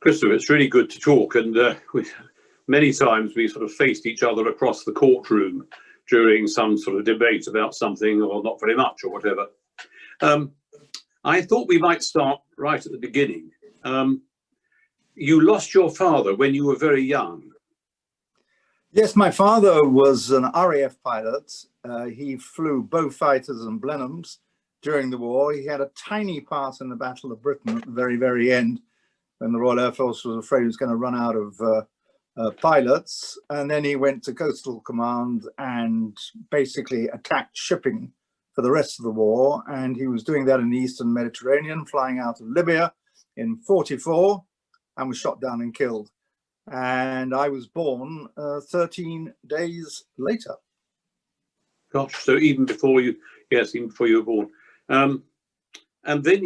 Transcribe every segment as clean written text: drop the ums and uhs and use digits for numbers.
Christopher, it's really good to talk, and many times we sort of faced each other across the courtroom during some sort of debate about something, or not very much, or whatever. I thought we might start right at the beginning. You lost your father when you were very young. Yes, my father was an RAF pilot. He flew Beaufighters and Blenheims during the war. He had a tiny part in the Battle of Britain at the very, very end, when the Royal Air Force was afraid he was going to run out of pilots. And then he went to Coastal Command and basically attacked shipping for the rest of the war. And he was doing that in the Eastern Mediterranean, flying out of Libya in '44, and was shot down and killed. And I was born 13 days later. Gosh, so even before you, yes, even before you were born. And then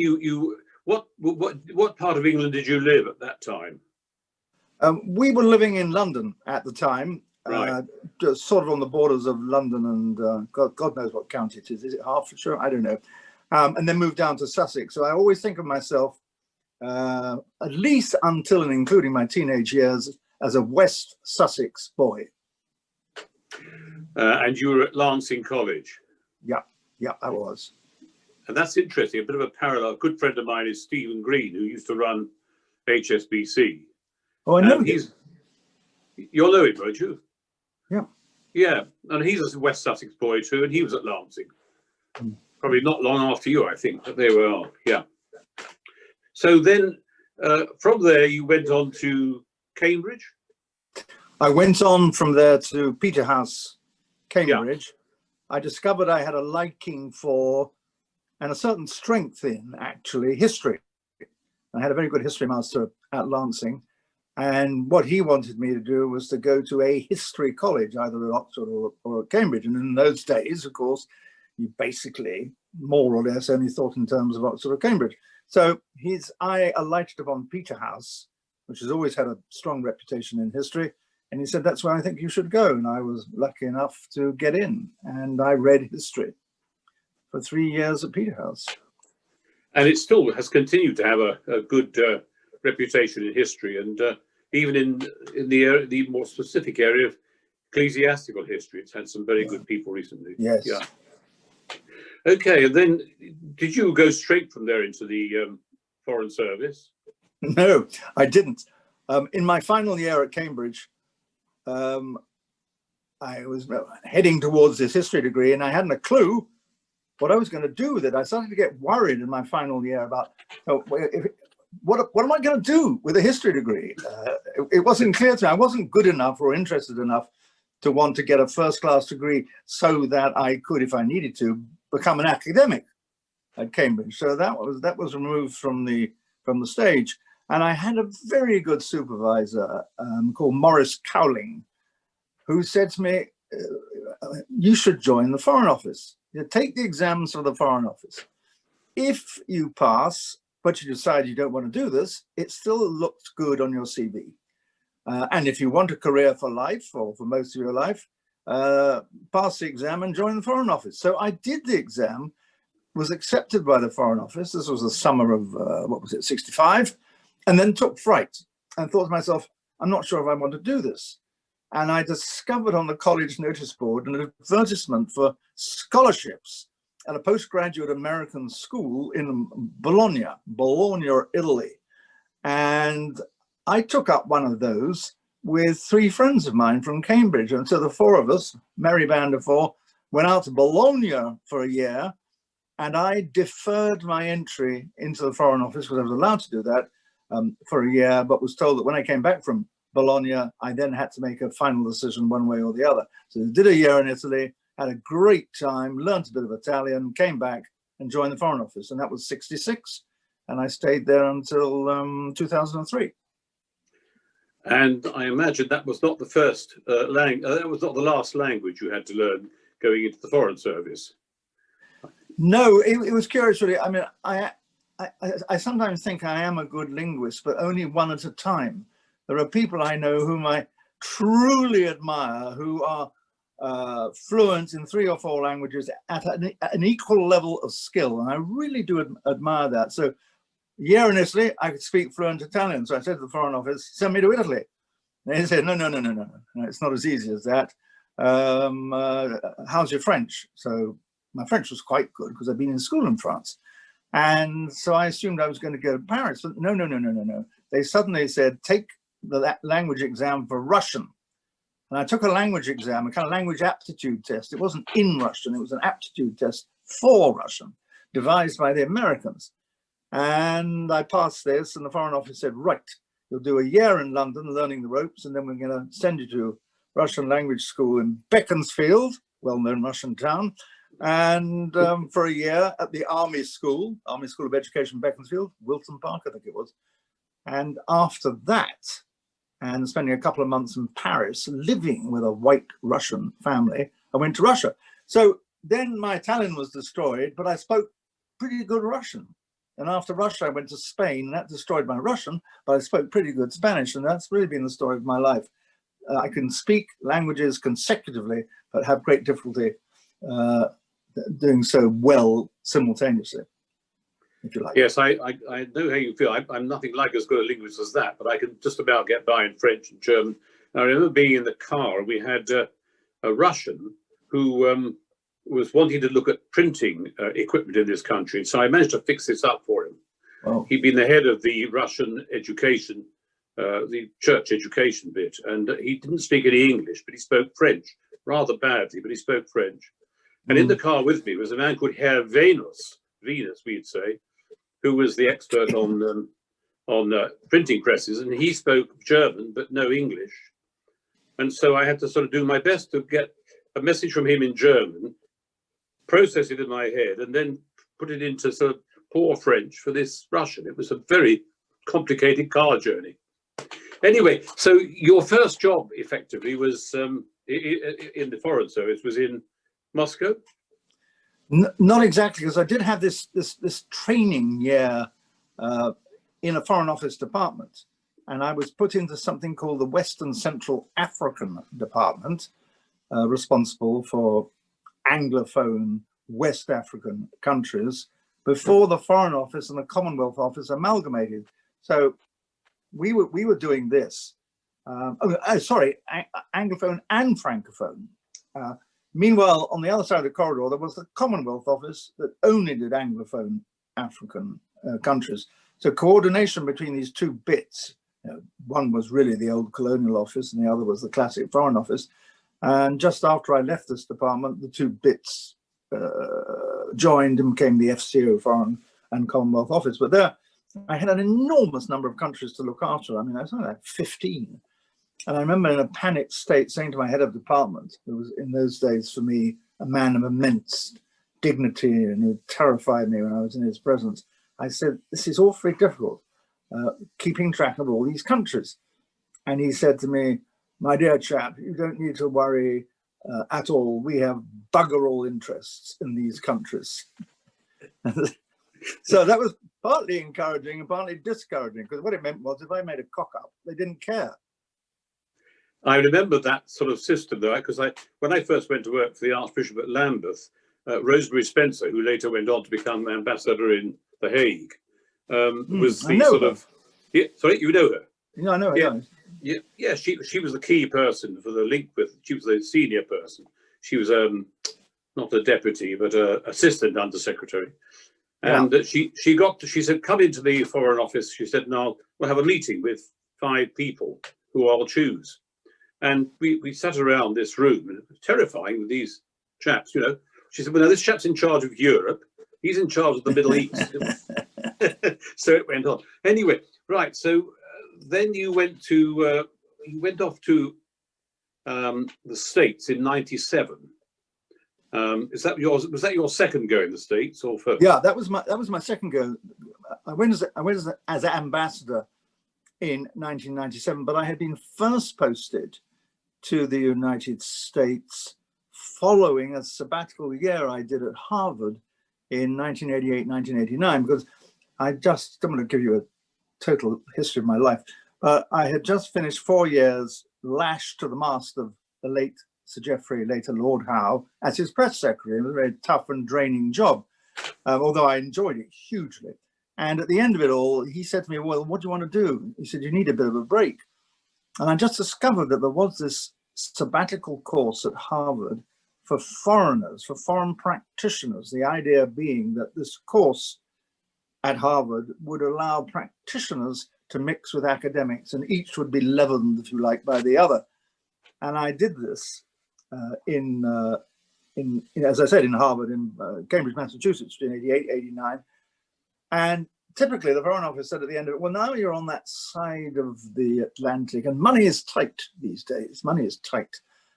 what part of England did you live at that time? We were living in London at the time, right. Just sort of on the borders of London and God knows what county it is. Is it Hertfordshire? I don't know. And then moved down to Sussex. So I always think of myself, at least until and including my teenage years, as a West Sussex boy. And you were at Lancing College? Yeah, I was. And that's interesting, a bit of a parallel. A good friend of mine is Stephen Green, who used to run HSBC. Oh, I know him. You'll know him, won't you? Yeah. Yeah, and he's a West Sussex boy too, and he was at Lancing. Probably not long after you, I think, but there we are, yeah. So then, from there, you went on to Cambridge? I went on from there to Peterhouse, Cambridge. Yeah. I discovered I had a liking for, and a certain strength in, actually, history. I had a very good history master at Lancing. And what he wanted me to do was to go to a history college, either at Oxford or at Cambridge. And in those days, of course, you basically more or less only thought in terms of Oxford or Cambridge. So his eye alighted upon Peterhouse, which has always had a strong reputation in history. And he said, that's where I think you should go. And I was lucky enough to get in. And I read history for 3 years at Peterhouse. And it still has continued to have a good reputation in history, and even in the more specific area of ecclesiastical history, it's had some very good people recently. Yes. Yeah. Okay, and then did you go straight from there into the Foreign Service? No, I didn't. In my final year at Cambridge, I was heading towards this history degree, and I hadn't a clue what I was going to do with it. I started to get worried in my final year about what am I going to do with a history degree? It wasn't clear to me. I wasn't good enough or interested enough to want to get a first-class degree so that I could, if I needed to, become an academic at Cambridge. So that was removed from the stage. And I had a very good supervisor called Maurice Cowling, who said to me, you should join the Foreign Office. You take the exams for the Foreign Office. If you pass, but you decide you don't want to do this, it still looks good on your CV. And if you want a career for life, or for most of your life, pass the exam and join the Foreign Office. So I did the exam, was accepted by the Foreign Office. This was the summer of, 65, and then took fright and thought to myself, I'm not sure if I want to do this. And I discovered on the college notice board an advertisement for scholarships at a postgraduate American school in Bologna, Italy. And I took up one of those with 3 friends of mine from Cambridge. And so the 4 of us, merry band of 4, went out to Bologna for a year. And I deferred my entry into the Foreign Office because I was allowed to do that for a year, but was told that when I came back from Bologna, I then had to make a final decision one way or the other. So I did a year in Italy, had a great time, learned a bit of Italian, came back and joined the Foreign Office. And that was 66. And I stayed there until 2003. And I imagine that was not the first that was not the last language you had to learn going into the Foreign Service. No, it was curious, really. I mean, I sometimes think I am a good linguist, but only one at a time. There are people I know whom I truly admire who are fluent in 3 or 4 languages at an equal level of skill. And I really do admire that. So year in Italy, I could speak fluent Italian. So I said to the Foreign Office, send me to Italy. And they said, no, it's not as easy as that. How's your French? So my French was quite good because I'd been in school in France. And so I assumed I was going to go to Paris, but no. They suddenly said, take the language exam for Russian. And I took a language exam, a kind of language aptitude test. It wasn't in Russian, it was an aptitude test for Russian, devised by the Americans. And I passed this, and the Foreign Office said, right, you'll do a year in London learning the ropes, and then we're going to send you to Russian language school in Beaconsfield, well-known Russian town, and for a year at the Army School of Education, Beaconsfield, Wilton Park, I think it was. And after that, and spending a couple of months in Paris, living with a white Russian family, I went to Russia. So then my Italian was destroyed, but I spoke pretty good Russian. And after Russia, I went to Spain. That destroyed my Russian, but I spoke pretty good Spanish, and that's really been the story of my life. I can speak languages consecutively, but have great difficulty doing so well simultaneously, if you like. Yes, I know how you feel. I'm nothing like as good a linguist as that, but I can just about get by in French and German. I remember being in the car, and we had a Russian who was wanting to look at printing equipment in this country. So I managed to fix this up for him. Oh. He'd been the head of the Russian education, the church education bit, and he didn't speak any English, but he spoke French, rather badly, but he spoke French. And in the car with me was a man called Herr Venus, we'd say, who was the expert on printing presses, and he spoke German, but no English. And so I had to sort of do my best to get a message from him in German, process it in my head, and then put it into sort of poor French for this Russian. It was a very complicated car journey. Anyway, so your first job effectively was in the Foreign Service, was in Moscow? Not exactly, because I did have this training year in a Foreign Office department, and I was put into something called the Western Central African Department, responsible for Anglophone West African countries before the Foreign Office and the Commonwealth Office amalgamated. So we were doing this. Anglophone and Francophone. Meanwhile, on the other side of the corridor, there was the Commonwealth Office that only did Anglophone African countries. So coordination between these two bits, one was really the old Colonial Office and the other was the classic Foreign Office. And just after I left this department, the two bits joined and became the FCO, Foreign and Commonwealth Office. But there, I had an enormous number of countries to look after. I mean, I was like 15. And I remember in a panicked state saying to my head of department, who was in those days for me a man of immense dignity and who terrified me when I was in his presence, I said, this is awfully difficult, keeping track of all these countries. And he said to me, my dear chap, you don't need to worry at all. We have bugger all interests in these countries. So that was partly encouraging and partly discouraging, because what it meant was if I made a cock up, they didn't care. I remember that sort of system, though, because when I first went to work for the Archbishop at Lambeth, Rosemary Spencer, who later went on to become ambassador in The Hague, was the sort of... Yeah, sorry, you know her? No, I know her. Yeah, she was the key person for the link with... She was the senior person. She was not a deputy, but an assistant undersecretary. And she said, come into the Foreign Office. She said, now we'll have a meeting with 5 people who I'll choose. And we sat around this room, and it was terrifying with these chaps, She said, well, now this chap's in charge of Europe. He's in charge of the Middle East. So it went on. Anyway, right. So then you went off to the States in '97. Was that your second go in the States or first? Yeah, that was my second go. I went as ambassador in 1997, but I had been first posted to the United States following a sabbatical year I did at Harvard in 1988, 1989, because I'm going to give you a total history of my life. I had just finished 4 years lashed to the mast of the late Sir Geoffrey, later Lord Howe, as his press secretary. It was a very tough and draining job, although I enjoyed it hugely. And at the end of it all, he said to me, well, what do you want to do? He said, you need a bit of a break. And I just discovered that there was this sabbatical course at Harvard for foreigners, for foreign practitioners. The idea being that this course at Harvard would allow practitioners to mix with academics, and each would be leavened, if you like, by the other. And I did this as I said, in Harvard, in Cambridge, Massachusetts, in 88, 89. And typically the Foreign Office said at the end of it, well, now you're on that side of the Atlantic and money is tight these days. Money is tight.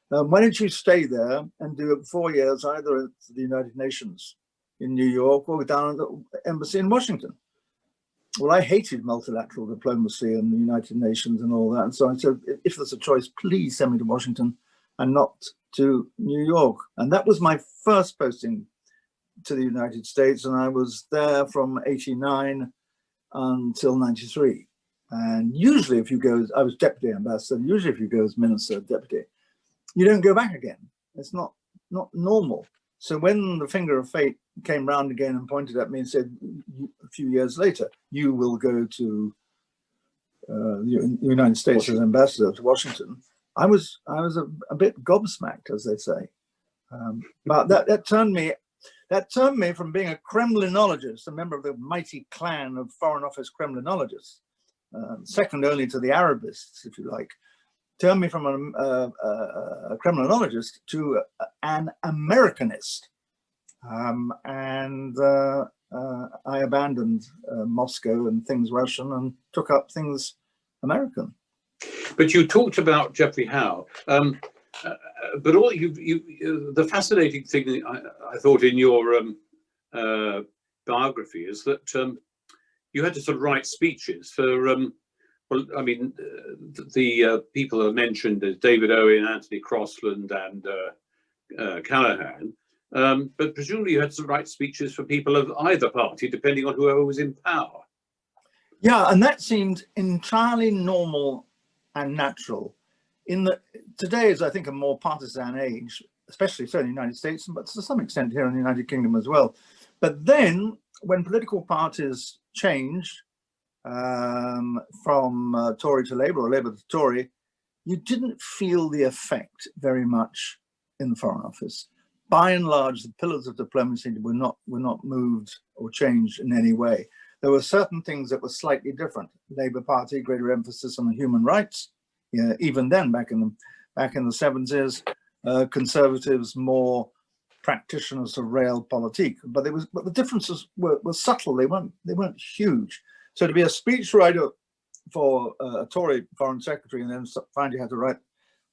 Why don't you stay there and do 4 years either at the United Nations in New York or down at the embassy in Washington? Well, I hated multilateral diplomacy and the United Nations and all that. And so I said, if there's a choice, please send me to Washington and not to New York. And that was my first posting to the United States. And I was there from 89 until 93. And usually if you go, I was deputy ambassador, usually if you go as minister, deputy, you don't go back again. It's not normal. So when the finger of fate came round again and pointed at me and said, a few years later, you will go to the United States as ambassador to Washington, I was a bit gobsmacked, as they say. But that turned me from being a Kremlinologist, a member of the mighty clan of Foreign Office Kremlinologists, second only to the Arabists, if you like, turned me from a Kremlinologist to an Americanist. I abandoned Moscow and things Russian and took up things American. But you talked about Geoffrey Howe, but all the fascinating thing I thought in your biography is that you had to sort of write speeches for, well, I mean, the people that are mentioned as David Owen, Anthony Crossland, and Callaghan, but presumably you had to write speeches for people of either party, depending on whoever was in power. Yeah, and that seemed entirely normal and natural. Today is, I think, a more partisan age, especially so in the United States, but to some extent here in the United Kingdom as well. But then, when political parties changed from Tory to Labour or Labour to Tory, you didn't feel the effect very much in the Foreign Office. By and large, the pillars of diplomacy were not moved or changed in any way. There were certain things that were slightly different. Labour Party, greater emphasis on human rights. Yeah, even then, back in the 70s, Conservatives more practitioners of realpolitik. But the differences were subtle. They weren't huge. So to be a speechwriter for a Tory foreign secretary and then find you had to write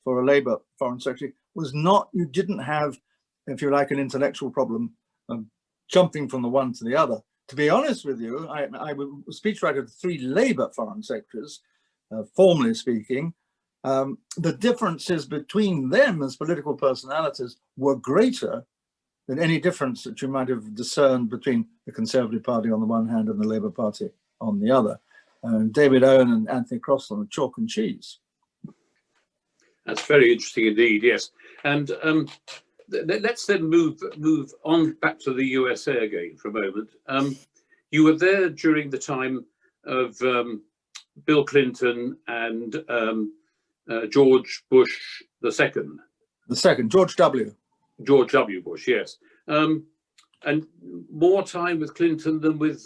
for a Labour foreign secretary was not. You didn't have, if you like, an intellectual problem of jumping from the one to the other. To be honest with you, I was speechwriter to 3 Labour foreign secretaries, formally speaking. The differences between them as political personalities were greater than any difference that you might have discerned between the Conservative Party on the one hand and the Labour Party on the other. David Owen and Anthony Crossland were chalk and cheese. That's very interesting indeed, yes. And let's then move on back to the USA again for a moment. You were there during the time of Bill Clinton and George Bush II. The second, George W. George W. Bush, yes. And more time with Clinton than with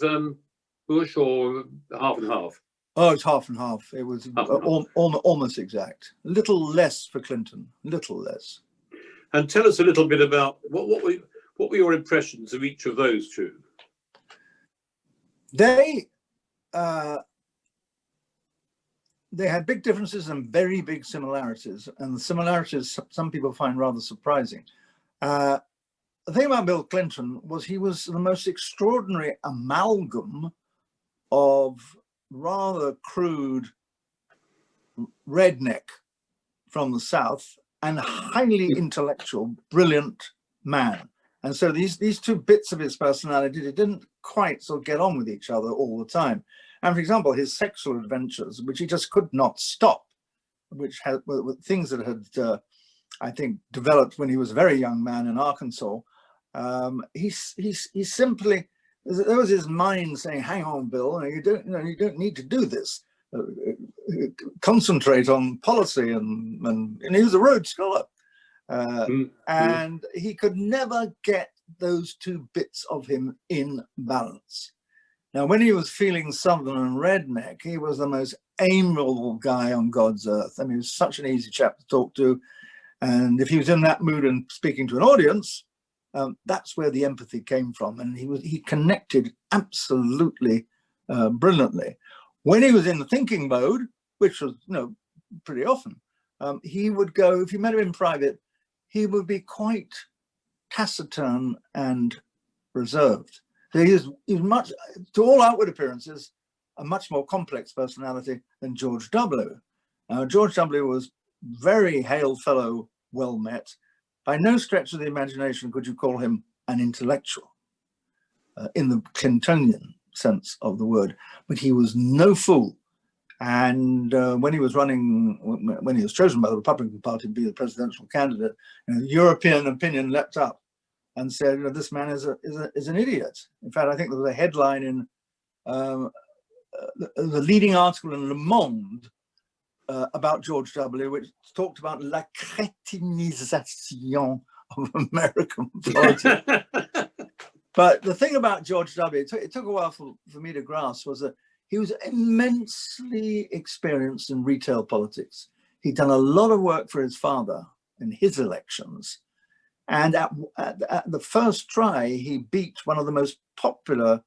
Bush, or half and half? Oh, it's half and half. It was almost exact. A little less for Clinton, little less. And tell us a little bit about what were your impressions of each of those two? They had big differences and very big similarities, and the similarities some people find rather surprising. The thing about Bill Clinton was he was the most extraordinary amalgam of rather crude redneck from the South and highly intellectual, brilliant man. And so these two bits of his personality, it didn't quite sort of get on with each other all the time. And for example, his sexual adventures, which he just could not stop, which had things that had, I think, developed when he was a very young man in Arkansas. He simply, there was his mind saying, "Hang on, Bill, you don't need to do this. Concentrate on policy." And he was a Rhodes Scholar, and he could never get those two bits of him in balance. Now, when he was feeling southern and redneck, he was the most amiable guy on God's earth. I mean, he was such an easy chap to talk to. And if he was in that mood and speaking to an audience, that's where the empathy came from. And he connected absolutely brilliantly. When he was in the thinking mode, which was, pretty often, he would go, if you met him in private, he would be quite taciturn and reserved. So he's much, to all outward appearances, a much more complex personality than George W. George W. was very hail fellow, well met. By no stretch of the imagination could you call him an intellectual in the Clintonian sense of the word, but he was no fool. And when he was chosen by the Republican Party to be the presidential candidate, European opinion leapt up and said, this man is an idiot. In fact, I think there was a headline in the leading article in Le Monde about George W., which talked about la crétinisation of American politics. But the thing about George W., it took a while for me to grasp, was that he was immensely experienced in retail politics. He'd done a lot of work for his father in his elections. And at the first try, he beat one of the most popular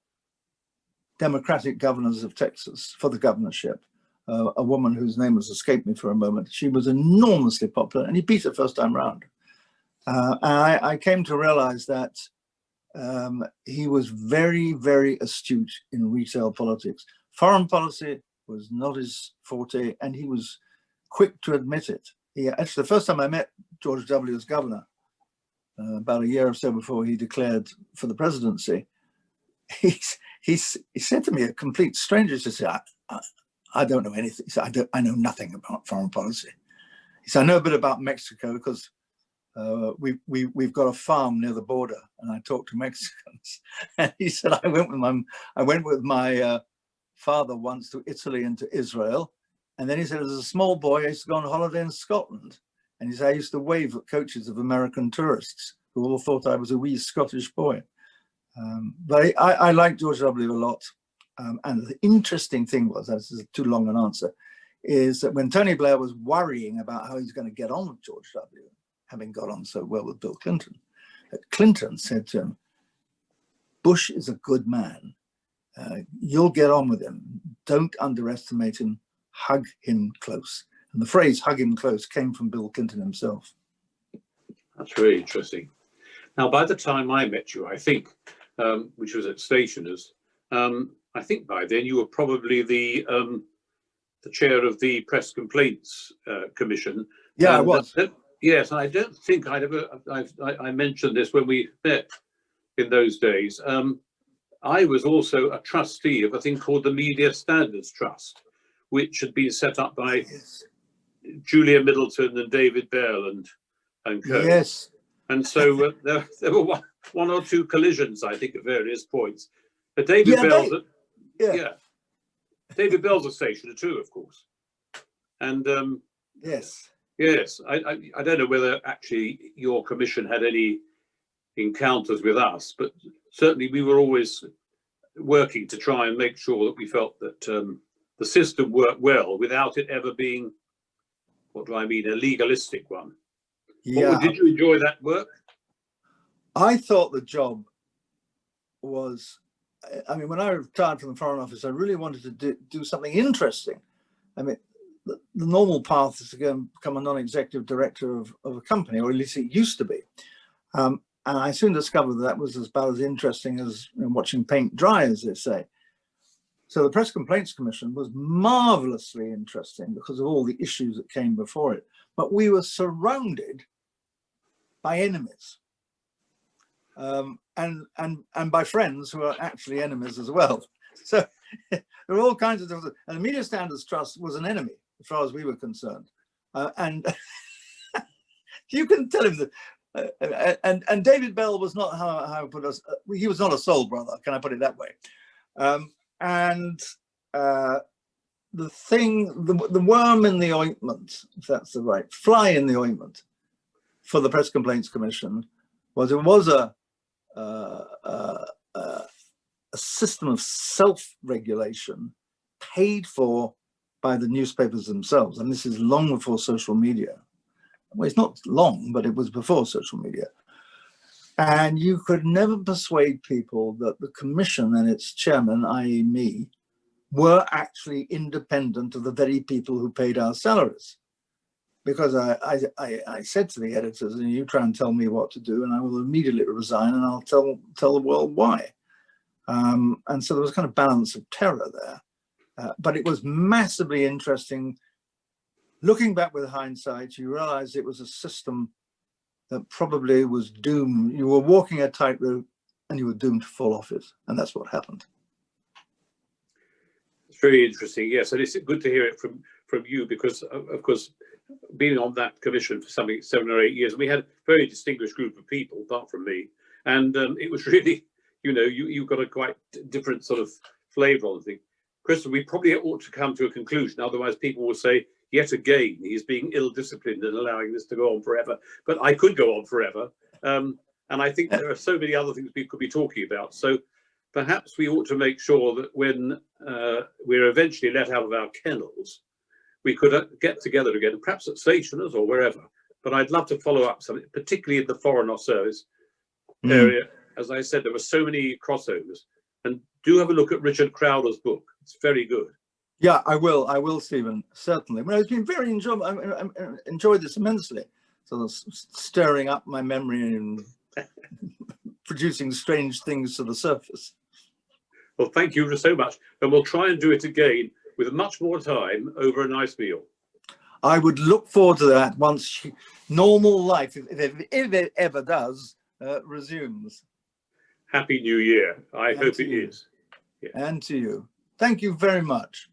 Democratic governors of Texas for the governorship, a woman whose name has escaped me for a moment. She was enormously popular, and he beat her first time round. I came to realize that he was very, very astute in retail politics. Foreign policy was not his forte, and he was quick to admit it. Actually, the first time I met George W. as governor, about a year or so before he declared for the presidency, he said to me, a complete stranger, he said, I don't know anything. He said, I know nothing about foreign policy. He said, I know a bit about Mexico because we've got a farm near the border, and I talk to Mexicans. And he said, I went with my father once to Italy and to Israel. And then he said, as a small boy, I used to go on holiday in Scotland. And he said, I used to wave at coaches of American tourists who all thought I was a wee Scottish boy. But I like George W. a lot. And the interesting thing was, this is too long an answer, is that when Tony Blair was worrying about how he's going to get on with George W., having got on so well with Bill Clinton, that Clinton said to him, Bush is a good man. You'll get on with him. Don't underestimate him. Hug him close. And the phrase hug him close came from Bill Clinton himself. That's very interesting. Now, by the time I met you, I think, which was at Stationers, I think by then you were probably the chair of the Press Complaints Commission. Yeah, I was. Yes, I don't think I mentioned this when we met in those days. I was also a trustee of a thing called the Media Standards Trust, which had been set up by Julia Middleton and David Bell and co. Yes. And so there were one or two collisions, I think, at various points. But David Bell's David Bell's a stationer too, of course. And yes, I don't know whether actually your commission had any encounters with us, but certainly we were always working to try and make sure that we felt that the system worked well without it ever being, what do I mean, a legalistic one. Yeah. Did you enjoy that work? I thought the job was, I mean, when I retired from the Foreign Office, I really wanted to do something interesting. I mean, the normal path is to go and become a non-executive director of a company, or at least it used to be. And I soon discovered that was about as interesting as watching paint dry, as they say. So the Press Complaints Commission was marvelously interesting because of all the issues that came before it. But we were surrounded by enemies, and by friends who are actually enemies as well. So there were all kinds of different, and the Media Standards Trust was an enemy as far as we were concerned. And you can tell him that and David Bell was not how I put us. He was not a soul brother. Can I put it that way? The thing, the worm in the ointment, if that's the right, fly in the ointment for the Press Complaints Commission was it was a system of self-regulation paid for by the newspapers themselves. And this is long before social media. Well, it's not long, but it was before social media. And you could never persuade people that the commission and its chairman, i.e. me, were actually independent of the very people who paid our salaries. Because I said to the editors, and you try and tell me what to do, and I will immediately resign, and I'll tell the world why. And so there was a kind of balance of terror there. But it was massively interesting. Looking back with hindsight, you realize it was a system that probably was doomed. You were walking a tightrope and you were doomed to fall off it. And that's what happened. It's very interesting, yes. And it's good to hear it from you because, of course, being on that commission for something 7 or 8 years, we had a very distinguished group of people, apart from me. And it was really, you got a quite different sort of flavour on the thing. Christopher, we probably ought to come to a conclusion. Otherwise, people will say, yet again, he's being ill-disciplined and allowing this to go on forever. But I could go on forever. And I think there are so many other things we could be talking about. So perhaps we ought to make sure that when we're eventually let out of our kennels, we could get together again, perhaps at stationers or wherever. But I'd love to follow up something, particularly in the Foreign Service area. As I said, there were so many crossovers. And do have a look at Richard Crowder's book. It's very good. Yeah, I will, Stephen, certainly. Well, it's been very enjoyable. I enjoyed this immensely. Sort of stirring up my memory and producing strange things to the surface. Well, thank you so much. And we'll try and do it again with much more time over a nice meal. I would look forward to that once normal life, if it ever does, resumes. Happy New Year. I hope it is. Yeah. And to you. Thank you very much.